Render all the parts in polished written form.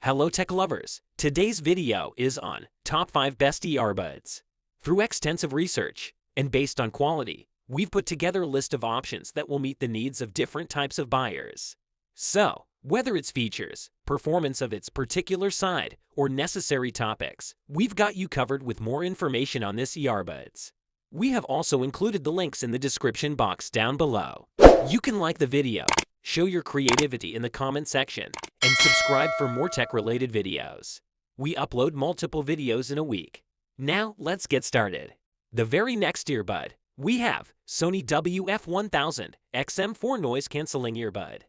Hello tech lovers, today's video is on Top 5 Best Earbuds. Through extensive research, and based on quality, we've put together a list of options that will meet the needs of different types of buyers. So, whether it's features, performance of its particular side, or necessary topics, we've got you covered with more information on this Earbuds. We have also included the links in the description box down below. You can like the video, show your creativity in the comment section, and subscribe for more tech-related videos. We upload multiple videos in a week. Now, let's get started. The very next earbud, we have Sony WF-1000 XM4 Noise-Canceling Earbud.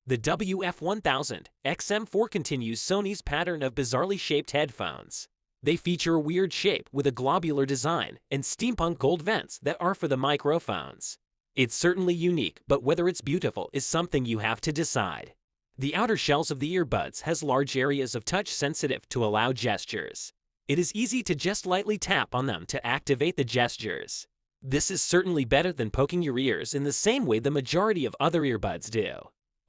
The WF-1000 XM4 continues Sony's pattern of bizarrely shaped headphones. They feature a weird shape with a globular design and steampunk gold vents that are for the microphones. It's certainly unique, but whether it's beautiful is something you have to decide. The outer shells of the earbuds has large areas of touch sensitive to allow gestures. It is easy to just lightly tap on them to activate the gestures. This is certainly better than poking your ears in the same way the majority of other earbuds do.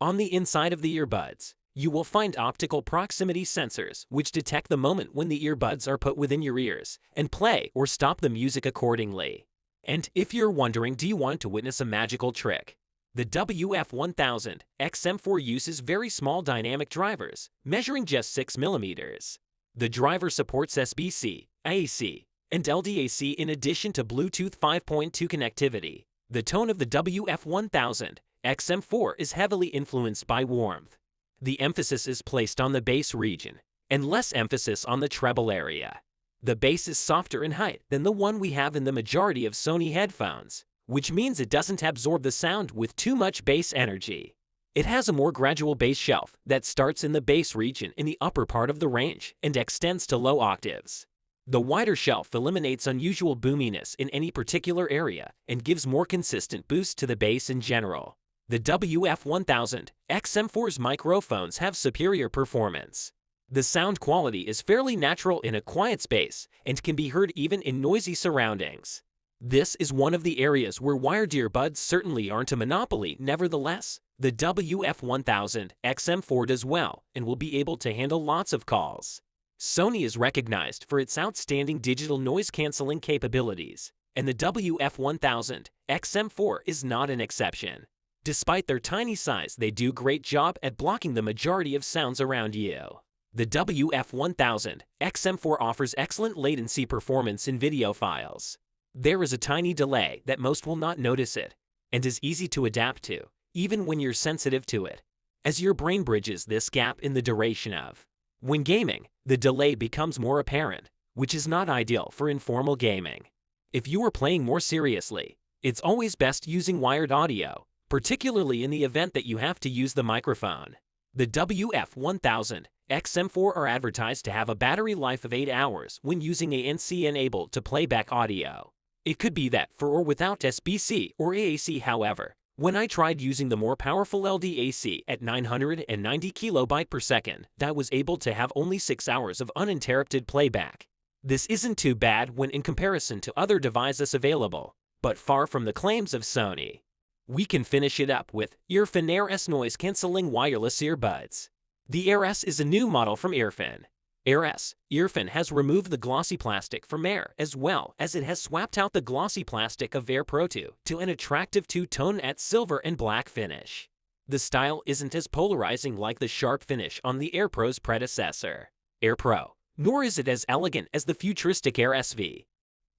On the inside of the earbuds, you will find optical proximity sensors which detect the moment when the earbuds are put within your ears and play or stop the music accordingly. And if you're wondering, do you want to witness a magical trick? The WF-1000 XM4 uses very small dynamic drivers, measuring just 6 mm. The driver supports SBC, AC, and LDAC in addition to Bluetooth 5.2 connectivity. The tone of the WF-1000 XM4 is heavily influenced by warmth. The emphasis is placed on the bass region, and less emphasis on the treble area. The bass is softer in height than the one we have in the majority of Sony headphones, which means it doesn't absorb the sound with too much bass energy. It has a more gradual bass shelf that starts in the bass region in the upper part of the range and extends to low octaves. The wider shelf eliminates unusual boominess in any particular area and gives more consistent boost to the bass in general. The WF-1000 XM4's microphones have superior performance. The sound quality is fairly natural in a quiet space and can be heard even in noisy surroundings. This is one of the areas where wired earbuds certainly aren't a monopoly. Nevertheless, the WF-1000 XM4 does well and will be able to handle lots of calls. Sony is recognized for its outstanding digital noise-canceling capabilities, and the WF-1000 XM4 is not an exception. Despite their tiny size, they do a great job at blocking the majority of sounds around you. The WF-1000 XM4 offers excellent latency performance in video files. There is a tiny delay that most will not notice it, and is easy to adapt to, even when you're sensitive to it, as your brain bridges this gap in the duration of. When gaming, the delay becomes more apparent, which is not ideal for informal gaming. If you are playing more seriously, it's always best using wired audio, particularly in the event that you have to use the microphone. The WF-1000 XM4 are advertised to have a battery life of 8 hours when using ANC enabled to playback audio. It could be that for or without SBC or AAC. However, when I tried using the more powerful LDAC at 990 KB per second, that was able to have only 6 hours of uninterrupted playback. This isn't too bad when in comparison to other devices available, but far from the claims of Sony. We can finish it up with EarFun Air S Noise-Canceling Wireless Earbuds. The Air S is a new model from EarFun. EarFun has removed the glossy plastic from Air, as well as it has swapped out the glossy plastic of Air Pro 2 to an attractive two-tone matte silver and black finish. The style isn't as polarizing like the sharp finish on the Air Pro's predecessor, Air Pro, nor is it as elegant as the futuristic Air SV.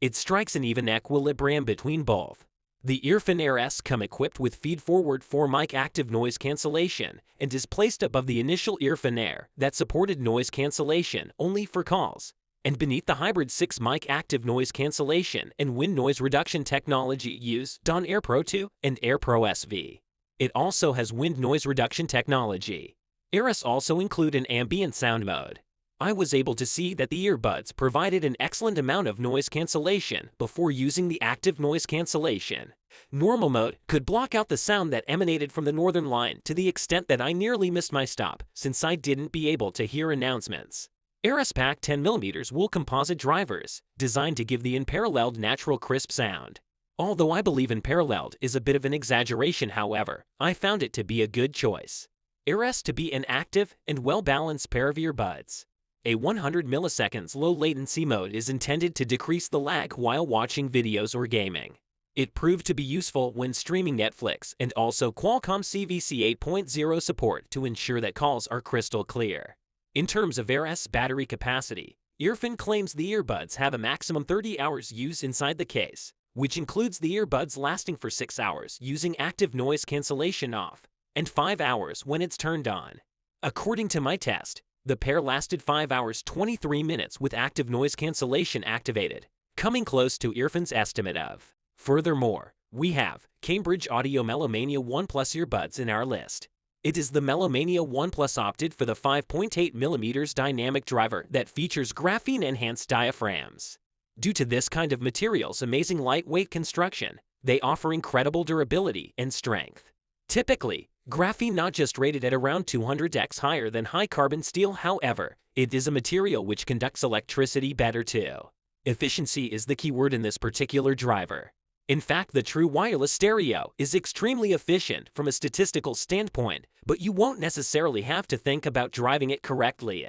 It strikes an even equilibrium between both. The EarFun Air S come equipped with feed-forward 4-mic active noise cancellation and is placed above the initial EarFun Air that supported noise cancellation only for calls, and beneath the hybrid 6-mic active noise cancellation and wind noise reduction technology used on Air Pro 2 and Air Pro SV. It also has wind noise reduction technology. Air S also include an ambient sound mode. I was able to see that the earbuds provided an excellent amount of noise cancellation before using the active noise cancellation. Normal mode could block out the sound that emanated from the northern line to the extent that I nearly missed my stop since I didn't be able to hear announcements. Air S pack 10mm wool composite drivers, designed to give the unparalleled natural crisp sound. Although I believe unparalleled is a bit of an exaggeration, however, I found it to be a good choice. Earbuds to be an active and well-balanced pair of earbuds. A 100 milliseconds low latency mode is intended to decrease the lag while watching videos or gaming. It proved to be useful when streaming Netflix, and also Qualcomm CVC 8.0 support to ensure that calls are crystal clear. In terms of Earbuds battery capacity, EarFun claims the earbuds have a maximum 30 hours use inside the case, which includes the earbuds lasting for 6 hours using active noise cancellation off, and 5 hours when it's turned on. According to my test, the pair lasted 5 hours 23 minutes with active noise cancellation activated, coming close to EarFun's estimate of. Furthermore, we have Cambridge Audio Melomania 1 Plus earbuds in our list. It is the Melomania 1 Plus opted for the 5.8mm dynamic driver that features graphene-enhanced diaphragms. Due to this kind of material's amazing lightweight construction, they offer incredible durability and strength. Typically, graphene not just rated at around 200x higher than high-carbon steel, however, it is a material which conducts electricity better too. Efficiency is the key word in this particular driver. In fact, the true wireless stereo is extremely efficient from a statistical standpoint, but you won't necessarily have to think about driving it correctly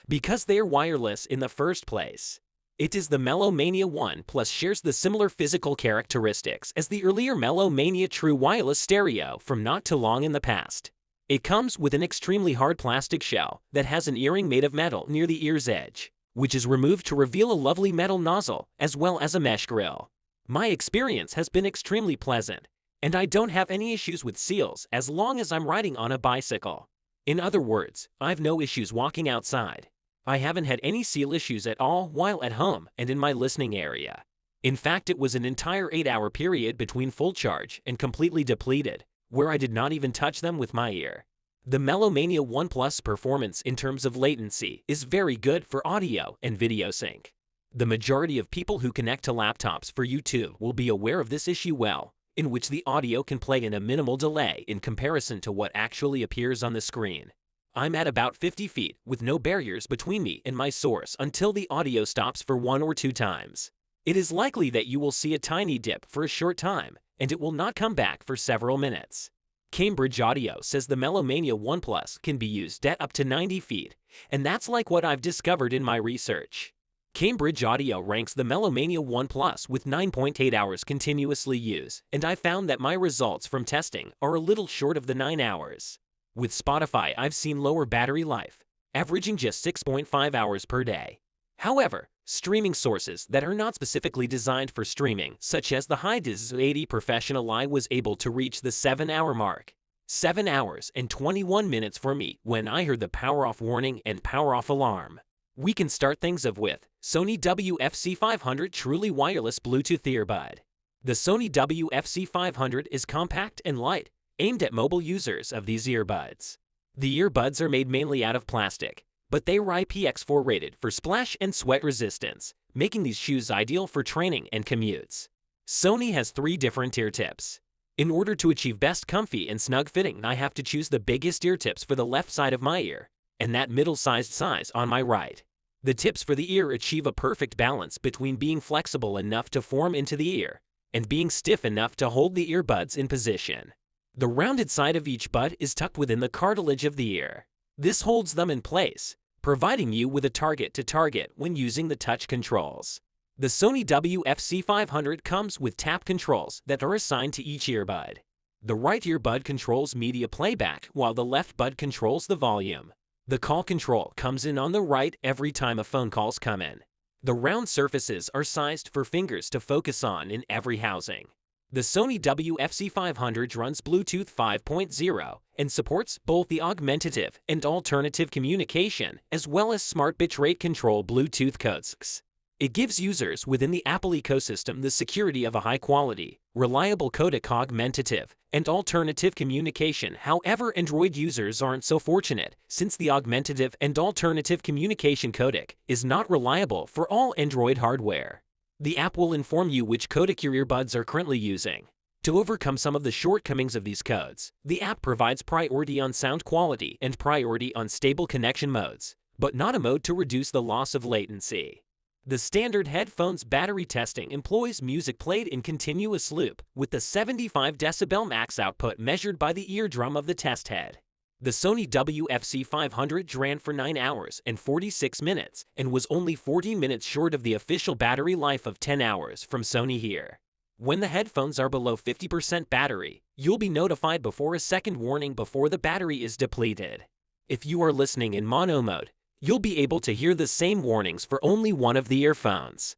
because they are wireless in the first place. It is the Melomania 1 Plus shares the similar physical characteristics as the earlier Melomania True Wireless Stereo from not too long in the past. It comes with an extremely hard plastic shell that has an earring made of metal near the ear's edge, which is removed to reveal a lovely metal nozzle as well as a mesh grill. My experience has been extremely pleasant, and I don't have any issues with seals as long as I'm riding on a bicycle. In other words, I've no issues walking outside. I haven't had any seal issues at all while at home and in my listening area. In fact, it was an entire 8-hour period between full charge and completely depleted, where I did not even touch them with my ear. The Melomania 1 Plus performance in terms of latency is very good for audio and video sync. The majority of people who connect to laptops for YouTube will be aware of this issue well, in which the audio can play in a minimal delay in comparison to what actually appears on the screen. I'm at about 50 feet with no barriers between me and my source until the audio stops for 1 or 2 times. It is likely that you will see a tiny dip for a short time, and it will not come back for several minutes. Cambridge Audio says the Melomania 1 Plus can be used at up to 90 feet, and that's like what I've discovered in my research. Cambridge Audio ranks the Melomania 1 Plus with 9.8 hours continuously use, and I found that my results from testing are a little short of the 9 hours. With Spotify, I've seen lower battery life, averaging just 6.5 hours per day. However, streaming sources that are not specifically designed for streaming, such as the High-Dis 80 Professional I, was able to reach the 7-hour mark. 7 hours and 21 minutes for me when I heard the power off warning and power off alarm. We can start things off with Sony WFC500 Truly Wireless Bluetooth Earbud. The Sony WFC500 is compact and light, aimed at mobile users of these earbuds. The earbuds are made mainly out of plastic, but they are IPX4 rated for splash and sweat resistance, making these shoes ideal for training and commutes. Sony has 3 different ear tips. In order to achieve best comfy and snug fitting, I have to choose the biggest ear tips for the left side of my ear, and that middle-sized size on my right. The tips for the ear achieve a perfect balance between being flexible enough to form into the ear and being stiff enough to hold the earbuds in position. The rounded side of each bud is tucked within the cartilage of the ear. This holds them in place, providing you with a target to target when using the touch controls. The Sony WFC500 comes with tap controls that are assigned to each earbud. The right earbud controls media playback while the left bud controls the volume. The call control comes in on the right every time a phone calls come in. The round surfaces are sized for fingers to focus on in every housing. The Sony WFC500 runs Bluetooth 5.0 and supports both the augmentative and alternative communication as well as smart bitrate control Bluetooth codecs. It gives users within the Apple ecosystem the security of a high-quality, reliable codec augmentative and alternative communication. However, Android users aren't so fortunate, since the augmentative and alternative communication codec is not reliable for all Android hardware. The app will inform you which codec your earbuds are currently using. To overcome some of the shortcomings of these codes, the app provides priority on sound quality and priority on stable connection modes, but not a mode to reduce the loss of latency. The standard headphones battery testing employs music played in continuous loop with the 75 decibel max output measured by the eardrum of the test head. The Sony WFC500 ran for 9 hours and 46 minutes and was only 40 minutes short of the official battery life of 10 hours from Sony here. When the headphones are below 50% battery, you'll be notified before a second warning before the battery is depleted. If you are listening in mono mode, you'll be able to hear the same warnings for only one of the earphones.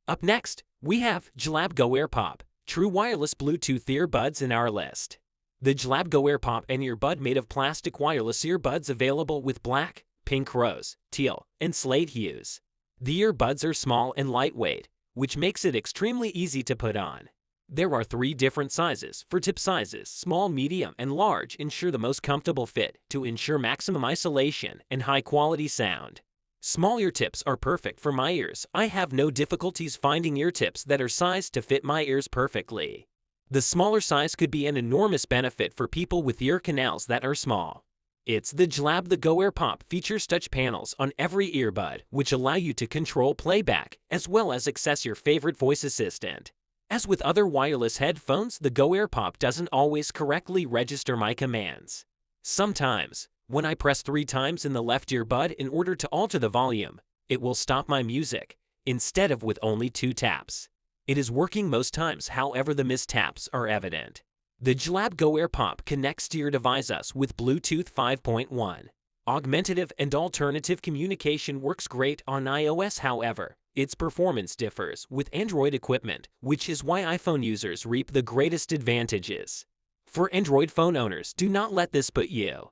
Up next, we have JLab Go AirPop, true wireless Bluetooth earbuds in our list. The JLab Go AirPop and earbud made of plastic wireless earbuds available with black, pink rose, teal, and slate hues. The earbuds are small and lightweight, which makes it extremely easy to put on. There are 3 different sizes. For tip sizes, small, medium, and large ensure the most comfortable fit to ensure maximum isolation and high-quality sound. Small ear tips are perfect for my ears. I have no difficulties finding ear tips that are sized to fit my ears perfectly. The smaller size could be an enormous benefit for people with ear canals that are small. It's the JLab The Go AirPop features touch panels on every earbud, which allow you to control playback, as well as access your favorite voice assistant. As with other wireless headphones, the Go AirPop doesn't always correctly register my commands. Sometimes, when I press 3 times in the left earbud in order to alter the volume, it will stop my music, instead of with only 2 taps. It is working most times, however the missed taps are evident. The JLab Go AirPop connects to your device with Bluetooth 5.1. Augmentative and alternative communication works great on iOS, however, its performance differs with Android equipment, which is why iPhone users reap the greatest advantages. For Android phone owners, do not let this put you.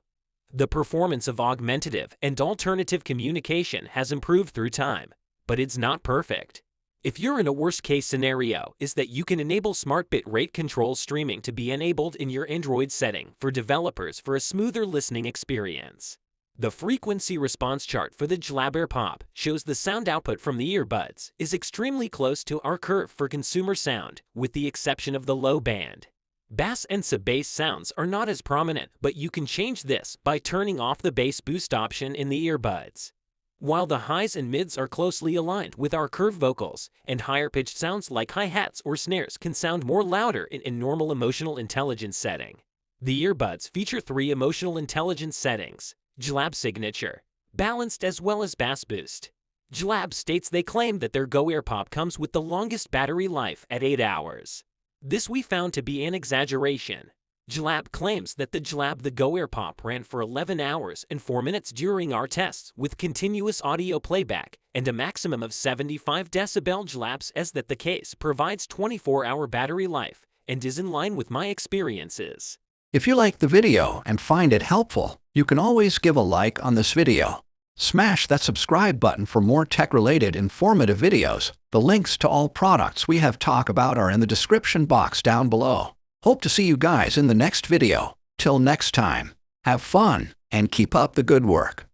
The performance of augmentative and alternative communication has improved through time, but it's not perfect. If you're in a worst-case scenario, is that you can enable smart bitrate control streaming to be enabled in your Android setting for developers for a smoother listening experience. The frequency response chart for the JLab AirPop shows the sound output from the earbuds is extremely close to our curve for consumer sound, with the exception of the low band. Bass and sub-bass sounds are not as prominent, but you can change this by turning off the bass boost option in the earbuds. While the highs and mids are closely aligned with our curve vocals, and higher-pitched sounds like hi-hats or snares can sound more louder in normal emotional intelligence setting. The earbuds feature 3 emotional intelligence settings: JLab Signature, Balanced, as well as Bass Boost. JLab states they claim that their Go AirPop comes with the longest battery life at 8 hours. This we found to be an exaggeration. JLab claims that the JLab The Go AirPop ran for 11 hours and 4 minutes during our tests with continuous audio playback and a maximum of 75 decibel. JLab says that the case provides 24-hour battery life and is in line with my experiences. If you like the video and find it helpful, you can always give a like on this video. Smash that subscribe button for more tech-related informative videos. The links to all products we have talked about are in the description box down below. Hope to see you guys in the next video. Till next time, have fun and keep up the good work.